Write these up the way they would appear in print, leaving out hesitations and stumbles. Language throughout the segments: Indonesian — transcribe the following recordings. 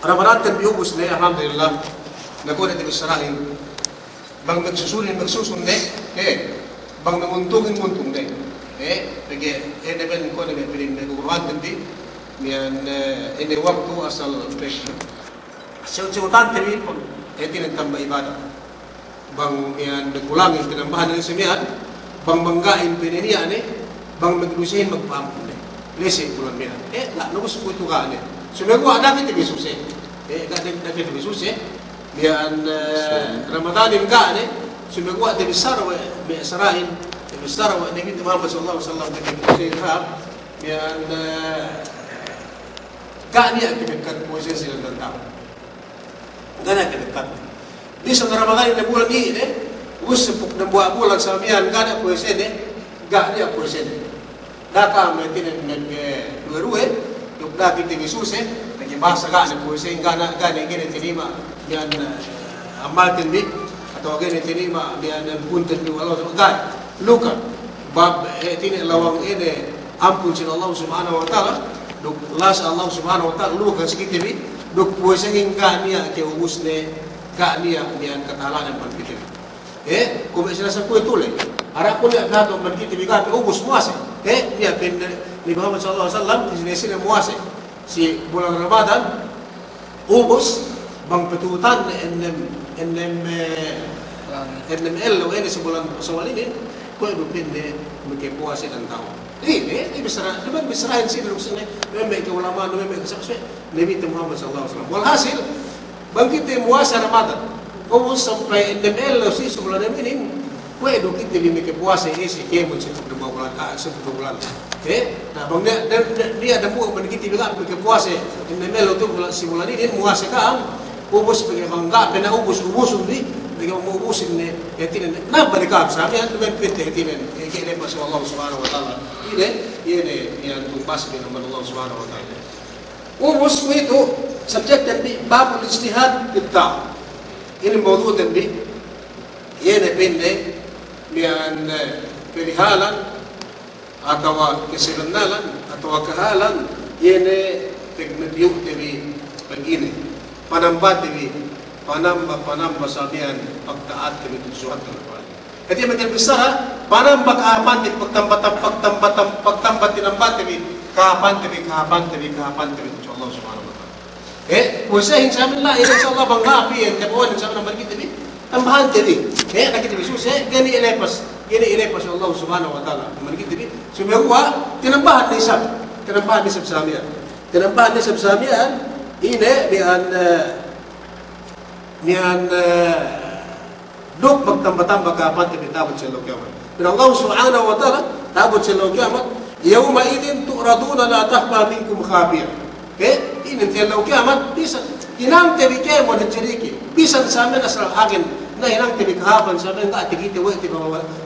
Ramadan kan biubos na alhamdulillah nakuha natin bisarahin bang magsusun na bang namuntungin na pagi naman ko na piling naguruan hindi miyan ini waktu asal siutan tabi pag iti nagtamba ibadah bang miyan nagkulangin pinambahan ng simihan bang manggain pininian bang maglusihin magpampun lesson bulan miyan nabos ko ito ka sumagawa namin ito Yesus namin ito Yesus miyan Ramadanin ka sumagawa ito bisarawa may asarahin bisarawa namin ito Muhammad sallallahu alaihi wasallam namin ito miyan ka niya kinagkat po siya sila ng tao gana kinagkat bisang Ramadanin na bulan niya usapok na buwan sa miyan gana po siya ga niya po siya data may tinag-ruwe yung natin ng Isus nagibasa ka na po siya gana gana tinima yan amal tinmi atau gana tinima yan puntan ni Allah gana luka bab tinilawang ini ampun sin Allah subhanahu wa ta'ala duk las Allah subhanahu wa ta'ala luka sikitimi duk po siya hingga niya kaya ubus ne ka niya yan katalanan pagkitimi kung may sinasa po ituloy harap ko niya nato pagkitimi ka ubus mo asa niya ni Muhammad sallallahu alaihi wasallam isinisi na muwase si bulan Ramadan ubos bang petutan ennem o sa bulan sa walinin ko depende magkipuwase ng tao bisara naman bisarahin sila may kaulaman may kasapswe nabi Muhammad sallallahu alaihi wasallam walhasil bangkit muwase Ramadan ubos sampai ennem si bulan walinin ko kita may kipuwase si kemon sa bulan nah bang dia ada buat menigiti bilang berkepuasa ini melo tu simulan ini muasa kam ubus bagi bangga bena ubus undi bagi ubus ini yatin na berikap sami an ben pete yatin ini pas Allah subhanahu wa taala ini yang tumbas dengan Allah subhanahu wa taala ubus itu subjek dari bab ijtihad kita ini mawdu dari ini bende yang pilihalan atau kesebenaran atau kehalan ini teknologi TV begini panambah TV panambah sabian pagtaat TV sesuatu jadi macam besar panambah kapan di pagtambah tinambah TV kapan TV Allah subhanahu wa taala usahain samin lah ini insyaallah bangga api yang kawan samin nomor kita TV tambahan TV nak kita Yesus gani elepas Allah subhanahu wa ta'ala manigit din sumewa tinambahan ni sab samian ini nian duk magtambah-tambah kapan tibitabot sa kiamat pero Allah subhanahu wa ta'ala tabot sa kiamat yawma idin tu'raduna la takhfa minkum khabiya ini tiyan kiamat bisa inang tibike mo na jiriki bisan samin asal agin na inang tibikahapan sabi nga atikiti wa iti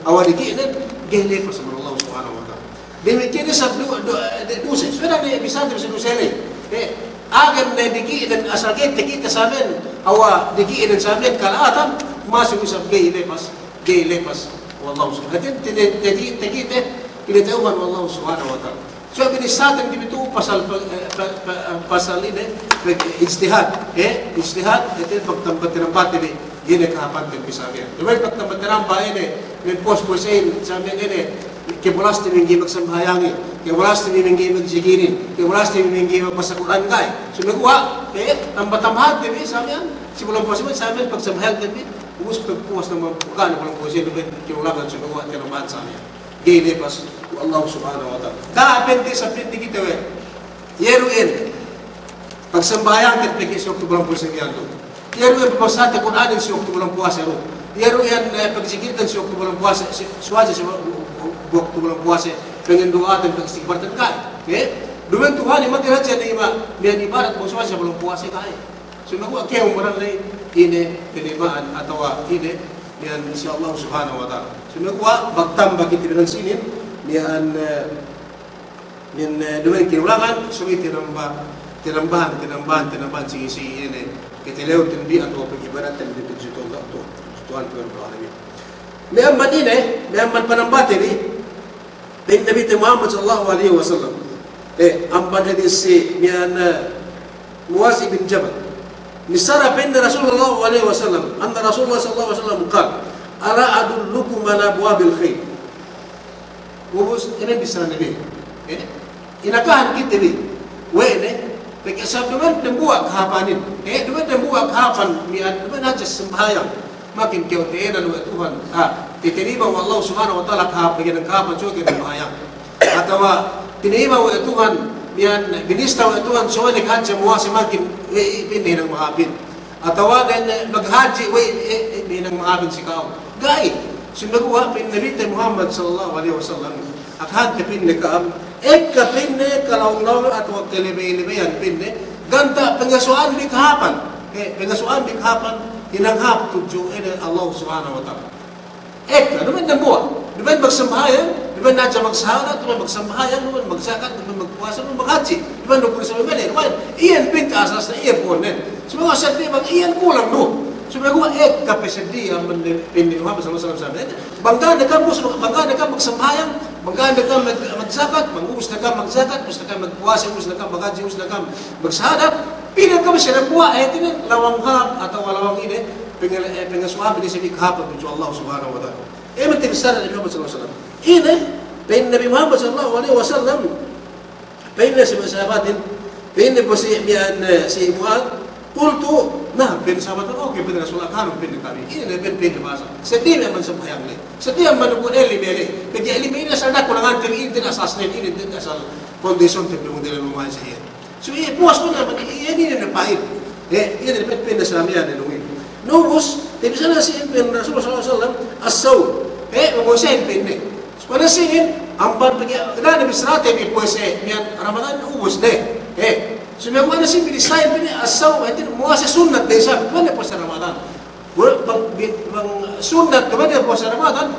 awadiki na gele ko sa Allah subhanahu wa ta'ala dimikini sa duse sudah ni bisan sa dusele agan na diki dan asal kita samin awa diki dan samin kalatan masuk sa gele pas wallahu subhanahu wa ta'ala tikite kinatawhan wallahu subhanahu wa ta'ala so binisatin dito pasal ini ijtihad ito pagtambat ini gini kapan din bisabihan. Dahil pagtambat ini may post-posain sabi ini kibulas din yung magsambahayangi kibulas din yung magsigirin kibulas din yung magpasakuran kay sumagawa tambat-tambahan din sabihan simulang posible sabi pagsambahayan din ubus pagpuwas ng mga pagkano walang posain din kiulagan sumagawa tinambahan sabihan gini pas Allah subhanahu wa ta'ala kaapin din sa pinti kita yeruin pagsambahayan din pagkisok tubulang posain yan Yaro yang berbasata Quran si waktu bulan puasa ro. Yaro yang pagsigitan si waktu bulan puasa, suaja si waktu bulan puasa dengan doa dan istighfar dan kai. Dumen Tuhan yang mati raja ni mian ibarat mo suaja bulan puasa kai. Sumawa kaya umuran lay ini penerimaan atau ini niyan insya Allah subhanahu wa ta'ala. Sumawa bagtambah kita dengan sinin niyan dumain kinulangan sumi tinambahan si ini kitilew tinbi atau pengibaratan di tujuan Tuhan alamin. Meamman ini meamman panambat ini bin Nabi Muhammad sallallahu alaihi wasallam amban hadis si niyan Muaz bin Jabal misara bin Rasulullah alaihi wasallam anna Rasulullah sallallahu alaihi wasallam qala ala adullukum ala abwabil khair. Bubus ini bisa Nabi inakahan kita ni wene pagkasab naman buwag kahapanin naman buwag kahapan mian naman aja sembahyang makin kewtenan wa Tuhan titiniba wa Allah subhanahu wa ta'ala kahapan kahapan so sembahyang atau tinima wa Tuhan mian binista wa Tuhan so naghaji mo makin pinhi ng mahabin atau maghaji pinhi ng mahabin sikaw gay sinaguha pin Nabi Muhammad sallallahu alaihi wasallam akhan pinhi kaam Eka pinne kalau lalu atau kelebih-lebihan pinne ganta pengasuhan di kahapan pengasuhan di kahapan hinanghap tujuh ini Allah subhanahu wa ta'ala eka naman buat naman magsambahayan naman nadya magsahara naman magsambahayan naman magsakat naman magpuasa naman maghaji naman nukul sa mga naman iyan pinka asas na iyan po nen sumaga sa di mag iyan kulang no sumaga eka pesedi ang pinne Muhammad sallallahu alaihi wasallam bangga na ka magsambahayan bangga na ka magsakat mangus na ka magsakat mus na ka magpuasa mus na ka maghaji mus na ka magsahadat pinang ka siya ng buwa tinan lawang hap atau lawang ini pengasuhan ini sabi kahapon ng Allah subhanahu wa ta'ala magtigisara Nabi Muhammad sallallahu alaihi wasallam ini pain Nabi Muhammad sallallahu alaihi wasallam pain na si masahabatin pain na po si Muad kultu nah pain sahabat okay pain Rasulullah kanong pain kami ini na pain na basa setiap naman sa bayang ni setiap manukun eli-eli pagka eli-eli na sa anak ko nangan ini asas nin ini asal kondisyon tipong nila lumayan sa iya so puas ko naman ini na pain ini na pain na sa amin yan nubus tiba sana si Rasulullah sallallahu alaihi wasallam as-saw mamusahin pain ni so panasihin ampan pagka na bisrate may puwese miyan Ramadan ubus na so may mga nasin bilisahin pini asaw ay mga sa sunat din sa mana po sa Ramadan bang sunat naman po sa Ramadan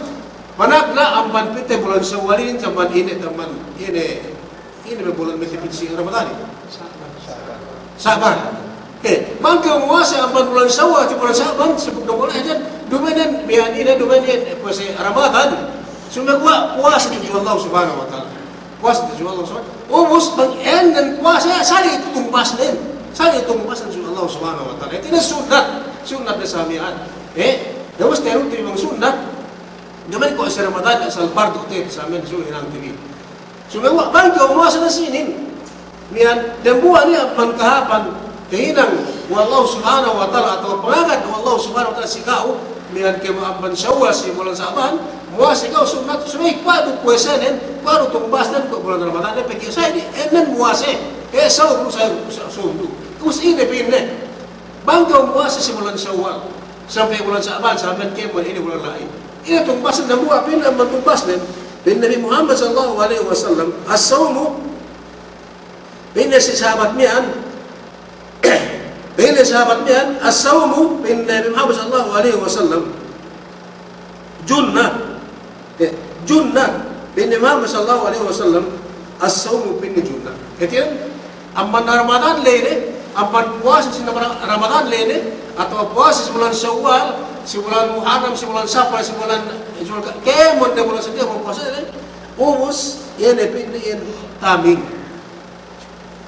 managla ang panpite bulan sa walin sa man ini taman ini may bulan mitipit si Ramadan Saban mangka muasa ang bulan sawa at bulan Saban sa pagkabulan dyan dumanan biyan ina dumanan po sa Ramadan so magwa puasa din Allah subhanahu wa ta'ala puasa din Allah subhanahu wa ta'ala ubus pag-en ng puasa sali ito tumpas din sali ito tumpas ng Allah subhanahu wa ta'ala ito na sunat na samihan dawas tayo ito yung sunat naman ko sa Ramadan asal pardo ito sa amin so hinang TV so magwa bangka umasa na sinin miyan dambuan niya pangkahapan kahinang Allah subhanahu wa ta'ala atau pangagat Allah subhanahu wa ta'ala sikao miyan kaya maamban syawal si bulan Saban muas ikaw sunat sumay paano puwesanin paano tumbasnan ko bulan Ramadan na pagkaya sa ini enan muase saw ko sa sundu kus ini pinne bangga muase si bulan Syawal sampai bulan Saban sampai kemon ini bulan lain ini tumbasan na buwa pinne ang tumbasnan bin Nabi Muhammad sallallahu alaihi wasallam as-sawmu pinne si sahabat miyan pinne sahabat miyan as-sawmu bin Nabi Muhammad sallallahu alaihi wasallam Junnah bin Muhammad sallallahu alaihi wasallam as-sawmu bin junnah. Ketian amman Ramadan lene amman puasa si Ramadan lene atau puasa si bulan Syawal, si bulan Muharram, si bulan Safar, si bulan kemon de bulan setiap puasa lene umus yan pin yan taming.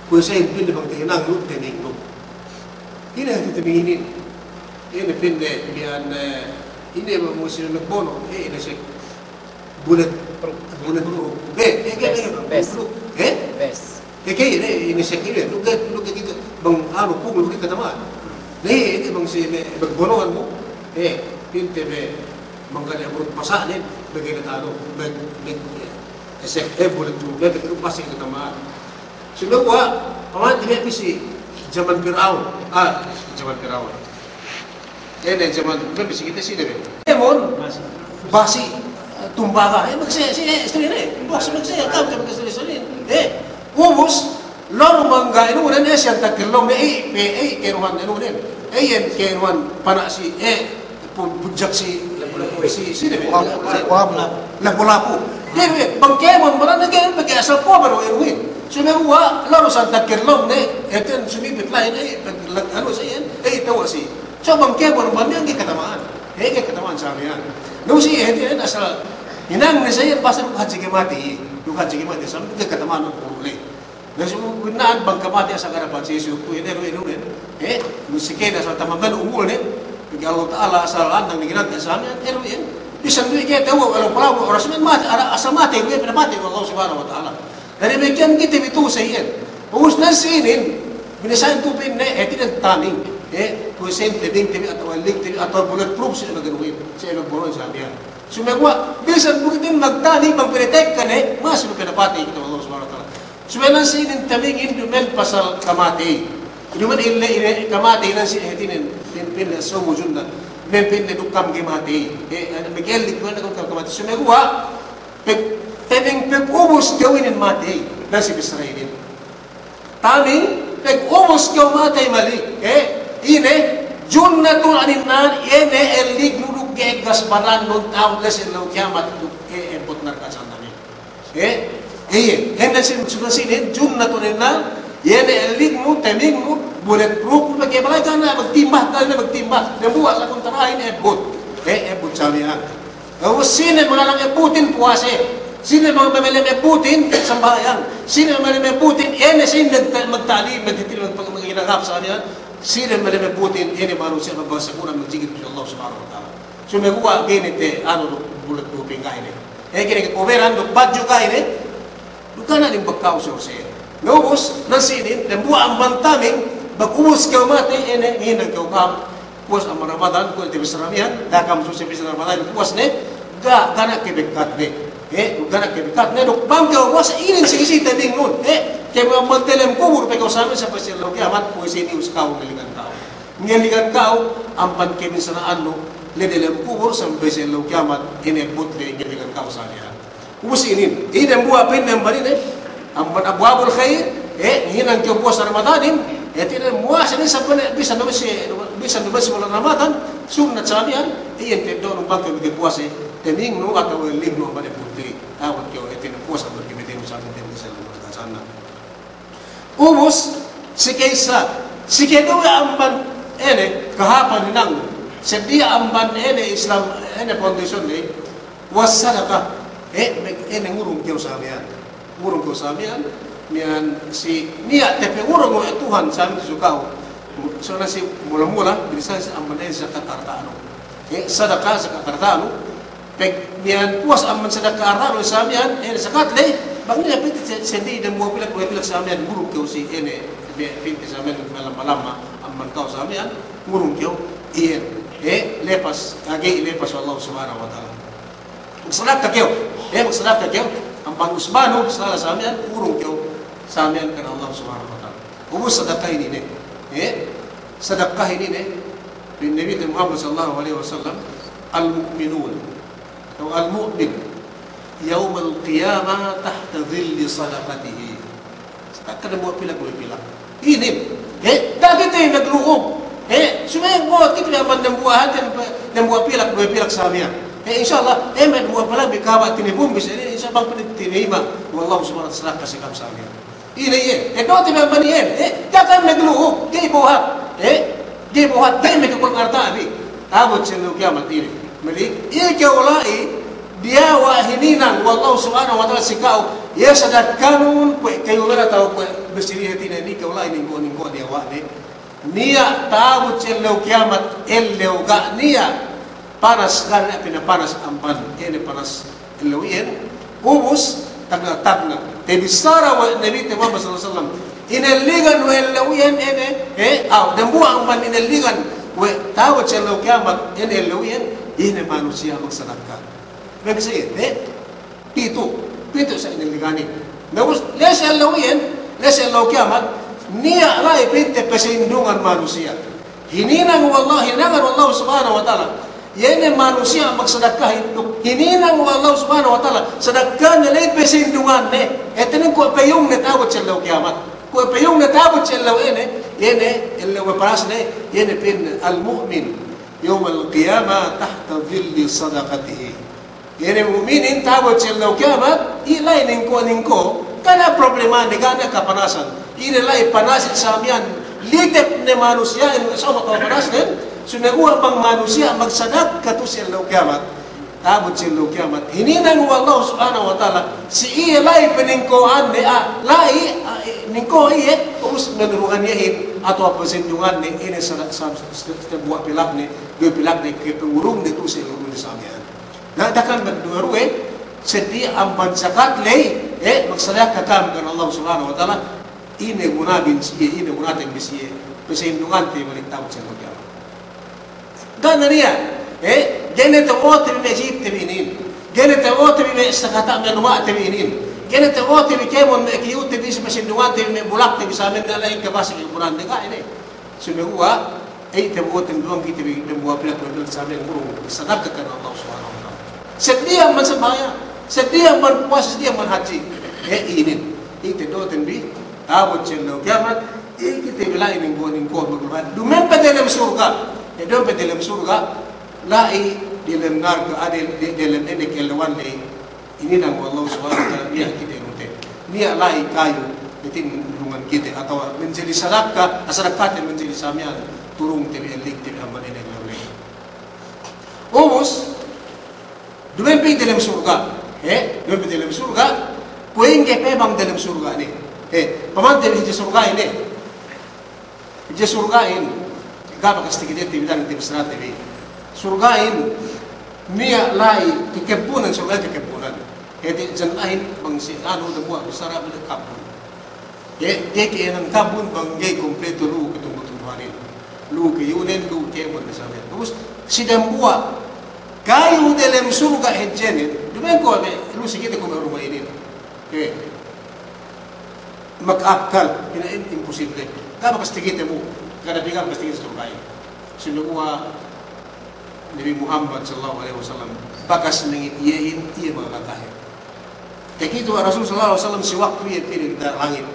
Puasa yan pin bang tinang lut tening lut. Ini hati tumingin ini pin bian ini musim nagbono ini sih bulat best ini sekili lu gitu bang pungul kita teman ini bang si berbonoan mo pinte be mangkanya burut pasanin bagaimana talo bulat tu begitu pasti kita teman sudah gua aman dia bisi zaman Firaun zaman Firaun ini zaman bisi kita sih deh emon basi tumbaga magsaya istri rin boss magsaya kam ka istri rin ubus lor mangga inunan siyan takilong na kenuhan inunan yan kenuhan panasi pujak si lapu-lapu jadi bangkemon malah nagay asal ko baru inuin sumewa lor sa takilong na etan sumipit lain ano sa yan tawa si so bangkemon man yang katamaan katamaan sa amin no si asal hinang na sa yan pasal haji mati sampai katamaan ng uli. Nasi gunaan bangkamati sa karapan si Yesus tu ini ruin musikin asal tamaban umul ni bagi Allah Taala asal andang digirat asalnya ruin bisa duit kita tahu kalau pelaku orang semua mati asal mati ruin pada mati Allah Subhanahu Wa Taala dari bagian kita itu saya urus nasi ini binasain tu pin tidak taming kuisen tebing atau lig atau bulletproof sih bagian ruin saya nak boron sahaja Sumegwa, bisa bukitin magtani pagpiritek ka masuk ka napati kita Allah Subhanahu Wa Taala. Sumenan sinin taming indumel pasal kamati. Induman ille kamati nan sin hetinin pin sumu jundan. Men pin dukam kamati. Miguel likwan na kamati. Sumegwa, teming ubos gawin mati na si Israelin. Taming ubos gaw mati mali. Ine junnatul aninnan ene elik nuruk gegas baran non tawles elaw kiamat empot narkasan namin hendan sinin junnatul aninnan ene elik nu teming nu bulletproof bagi balay ka na magtimbah dan buat sa kuntarahin ebot samihan sinin mga lang ebutin puwase sinin mga mamilang ebutin sambahayan sinin mga mamilang ebutin ene sin magtali magtitil magpaginangap sa kanya sila malame putin ini manusia magbasa kurang magjigit sa Allah Subhanahu Wa Taala. Sumegwa gini te bulat kuping ka ini. Gini kuberan do badyo ka ini. Duka na din bagkaw sa siya. Naubos nasinin dan buwa ang bantaming bagubos ka mati ini hinang ka ukam. Puas ang Ramadan ko iti bisaramihan dakam susi bisaramadan puas ne gana kebekat ne. Gana kebekat ne dok bangkaw was inin sigisita ding nun. Kaya mga magtelem kubur pa ikaw sa amin sa pasilaw kiamat po isini uskaw ngaligan kao. Ngaligan kao ang pankemin sa naano ledelem kubur sa pasilaw kiamat inebut le ngaligan kao sa niya. Usinin ang buwa pin ng barin ang abwabul khair hinang kiyo po sa Ramadanin tinan muwa sa sa bisan naman si walang Ramadan sunat sa niyan iyan tendo ng bangkay bigay puwas tening no ataw lim no ba putri awat kiyo tinan puwas ang magkibitin sa atin tening sa lugar sana. Ubus si Kedawi amban kahapan nang sedia amban Islam foundation was sadaka ngurung kyo sa amin niyan si niya tepe ngurung mo Tuhan sa amin sukaw so na si mula-mula bisa sa amban sa katartaano sadaka sa katartaano peg niyan puas amban sadaka katartaano sa amin sa katle bang niya piti sendi dan buah pilak sa amin ngurung kyo si pinti sa amin malam-malama amban kau sa amin ngurung kyo iyan lepas Allah Subhanahu Wa Taala magsadap ka kyo ang pang-usbano sa amin ngurung kyo sa amin kan Allah Subhanahu Wa Taala ubus sadakahin ini sadakahin ini bin Nabi Muhammad sallallahu alaihi wasallam al-mu'minun atau al-mu'min يوم القيامة تحت ظل صدقته. Takkan buat pilak. Ini, dah kita nagluob. Sumaya buat kita naman ng buat pilak sa amin. Insyaallah, may buat pala bikawa tinibum bisa ini isa bang tinima. Wallahu subhanahu wa ta'ala kasi kam sa amin. Ini ito tiba manian. Takkan nagluob, di buhat. Di buhat dai may kulang arta abi. Abot sa kiamat ini. Mali, ikaw lai dia wahininang wallahu subhanahu wa ta'ala sikau ya sadakkanun kayo na tao bersiri hati ni kau lain ningko dia wa niya taabot siya kiamat ellew ga niya panas kana pinapanas ampan panas ellewian ubus tagna tebisara wa nabi Muhammad sallallahu alaihi wasallam ineligan wa ellewian dan buang ampan ineligan wa taabot siya kiamat ellewian manusia magsadakkan. Bagi saya, Pito sa iniliganin. Namus, lesa Allah kiamat, niya rai pinte pesindungan manusia. Hininang Allah Subhanahu Wa Taala. Yan manusia magsadakah itu. Hininang Allah Subhanahu Wa Taala. Sadakah niya pesindungan Ito nang ko payong netawat sa Allah kiamat. Kung payong natabot siya law yene, ilaw paras na yene pin al-mu'min. Yawm al-qiyamah tahta dhilli sadaqatihi. Yene mu'minin tabot siya law kiamat, ilay ningko, kana problema ni gana kapanasan. Ilay panasin sa amyan, litep ni manusia, sa makapanasin, sunaguha pang manusia, magsadak kato siya law kiamat. Tabot siya law kiamat. Hininang Allah subhanahu wa ta'ala, si ilay piningkoan ni ningko umus menurungan yahin atau apa sendungan ni ini sa buat pilak ni dua pilak ni ke pengurung itu seluruh samian. Nadakan berdua sedih amban zakat lay magsalah kakam kan Allah subhanahu wa ta'ala ini gunabin siya ini gunatin bisiye pesendungan ti balik tahu sa kiamat. Dan niya gene tawot ni Egypt tibinin gene tawot ni sakata manuma tibinin kaya tawote ni kemon me kiyute bis masindungate me bulak te bisamen na lain kabasa ke buran de ka ini sunuwa ay tawote ndong kiti bi demwa plak bil samen guru sadaka kan Allah subhanahu wa taala setiap man sabaya setiap man puasa setiap man haji inin ite doten bi tabot cendo kiamat kiti bilay ning boning ko magluhan dumen pa dalam surga do pa dalam surga lai dalam narko adil dalam ene kelwan le ini nang Allah subhanahu wa ta'ala niya kita rute niya lai kayu bitin lungan kita atau menjadi sadaka asarakat menjadi samian turung tibi elik tibi aman ini lalu umus dumen pi dalam surga dumen pi dalam surga kuing ke pebang dalam surga ni pamantin hiji surga ini hiji surga ini gapa kastigit tibi dan tibi serat tibi surga ini niya lai kekebunan surga kekebunan jadi janahin bangsi anu debuah besar bil kabun dia ke nang kabun banggai kompleto lu ketunggu-tungguanin lu ke yunen lu ke mon besamnya terus sidang buah kayu dalam surga hejene dumen ko lu sikit ko rumah ini makakal ina impossible kaba kastigit mo kada bigang kastigit surga ini sinugwa Nabi Muhammad sallallahu alaihi wasallam bakas mengiyain ia mengatakan begitu Rasul sallallahu alaihi wasallam si waktu ia pilih dari langit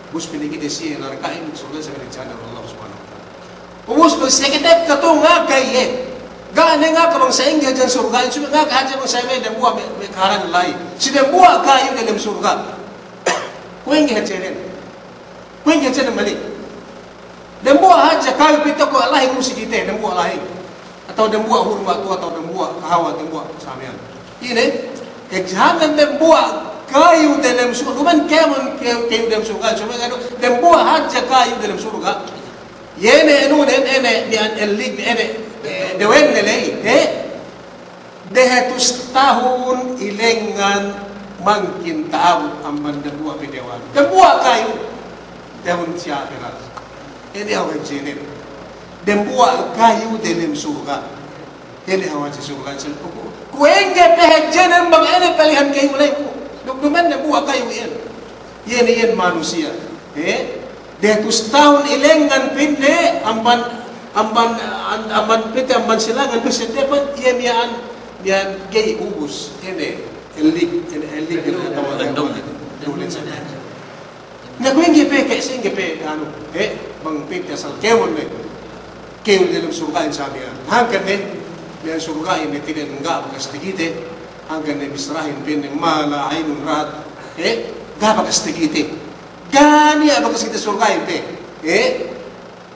bus pilih kita si narkain surga sa rencana Allah subhanahu wa taala bus berseketep katong ngakay gane nga ka bang sa ingga dyan surga in suga nga kahadya bang sa ime dan buwa may kaharan lai si dan buwa kayo dalam surga kuing gihatyanin mali dan buwa hadya kayo pito ko alahin mo si kita dan buwa alahin atau dan buwa hurma tu atau dan buwa kahawat dan buwa samian ini jangan membuat kayu dalam surga. Bukan kayu dalam surga. Cuma kan membuat haja kayu dalam surga. Yene enu ene di anlik ene dewen nilai. Dehatus tahun ilengan mungkin taabut amman dembuat bidewan. Dembuat kayu dewan siapa? Ini awak jenis. Dembuat kayu dalam surga. Ini awak surga. Kuenge pehejenen bang ene palihan kayu ulay mo. Dugduman na buwa kayu yan. Yan manusia. Detus tahun ilengan pinde amban pinde amban silangan bisa dapat yan gay ubus. Ene elik tawa gandong. Dulit sa na. Na kuenge pe kasi pe ano bang pinde asal kewon me. Kewon dalam surga in sabi yan. Hangkan dan surga ini tidak enggak bekas tegite hanggang bisrahin bin mala ainun rat enggak bekas tegite gani bekas kita surga ini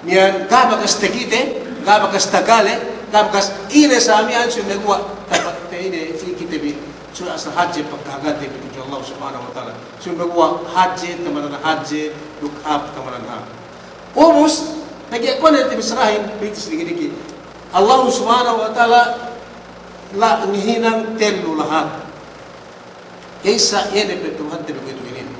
nian enggak bekas tegite enggak bekas tagale enggak bekas ini samian sudah gua dapat ini kita bi sudah asal haji pagkagat di Allah subhanahu wa taala sudah gua haji teman haji dukap teman umus lagi aku nanti bisrahin bitis dikit Allah subhanahu wa ta'ala la ngihinang telu lahat. Kaysa yan Tuhan telu ito inin.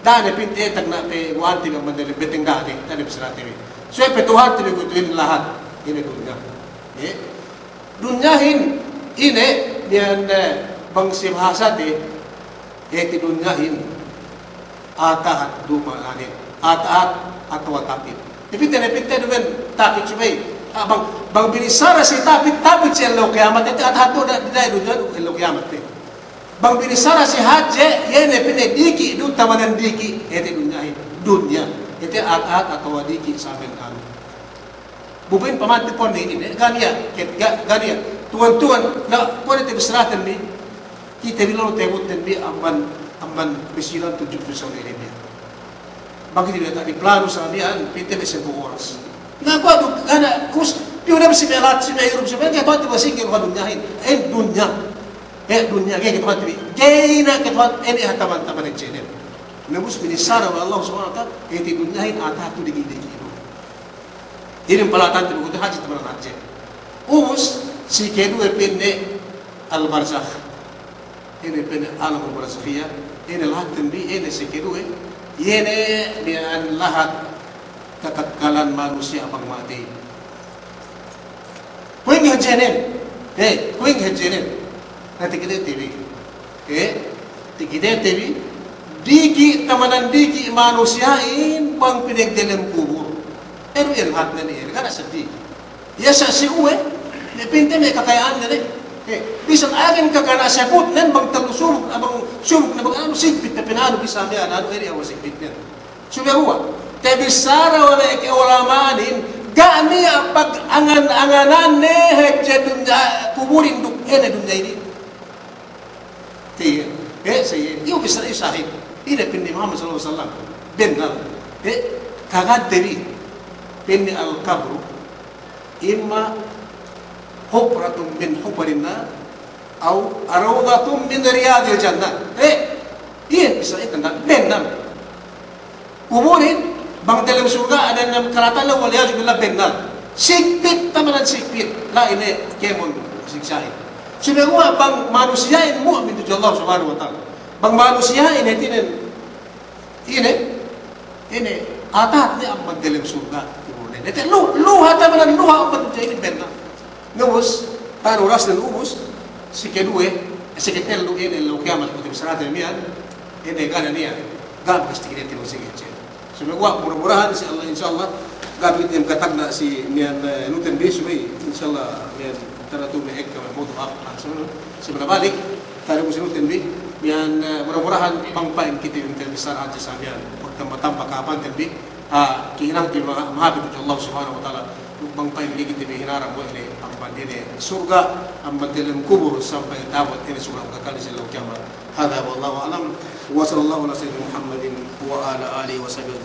Dahil pinte tag na pe buwan tinu mandali beteng gani tani bisrati. So Tuhan telu ito inin lahat. Ini dunya. Dunyahin ini yan bang sibhasa di ti dunyahin atahat duma anit. Atahat atwa tapit. Ipinte dumen tapit subay. Bang binisara si tapit siya lo kiamat ito at hato na dinay doon lo kiamat bang binisara si haje yene pine diki du tamanan diki ete dunya ete at atau diki saben kan buben pamanti pon ini gania gania tuan-tuan na pon ete bisratan ni kita bilang tebutan bi amban bisilan 7 tahun ini dia bagi dia tadi plano samian pinte bese oras na ko du kana us piu na bisi melat si mayrum si benge to tiba singil ko dunyahin dunya dunya ke kita mati gaina ke to ini teman-teman yang channel nabus binisara wa Allah subhanahu wa ta'ala eti dunyahin atatu digi ini pelatan tu begitu haji teman haji ubus si kedu epenne al barzakh ini epenne alam al barzakhiyah ini lahat tembi ini si kedu ini bian lahat kekekalan manusia abang mati kuing hajenen kuing hajenen nanti kita TV kita TV diki tamanan diki manusiain bang pinagdalam kubur lahat na niya kana sedih ya sa si uwe ne pinte may kakayaan na bisang akin kakana sabot nan bang talusur abang suruk na bang ano sigpit na pinano bisami ano eri awa sigpit niya sumeruwa te bisara wala ke ulamanin gani pag angan-anganan ne hekje dunya kuburin duk dunya ini tiyan sayin iyo bisara isahid ina pindi Muhammad sallallahu alaihi wasallam benal kagad devi pindi al-qabru imma hufratun min hufarin nar atau rawdatun min riyadil jannah iya bisa itu benam kuburin bang dalam surga ada 6 keratan la wal ya'udzu billah benam sikpit tamanan sikpit la ini kemon siksahin semua bang manusia yang mu'min itu Allah subhanahu wa ta'ala bang manusia ini atat ni ang dalam surga nete luha tamanan luha umat jadi benna ngubus paano ras dan ubus si kedue si ketel lu ini lo kiamat ko bisarata mian ene gana niya gab gusti kinete mo sige che so magwa murmurahan si Allah insyaallah gab itim katagna si mian nuten biswi insyaallah mian taratu me ekka mo to ap so si balik tare mo si nuten bi mian murmurahan pangpain kita yung bisarata sa mian pagtambak kapan tembi kihinang mahabit Allah subhanahu wa ta'ala bang pain ligit di hinara mo ini ang pandine surga ang madalang kubur sampai tawat ini surga kakali sa kiamat hada wallahu alam wa sallallahu ala sayyidina Muhammadin wa ala alihi wa sahbihi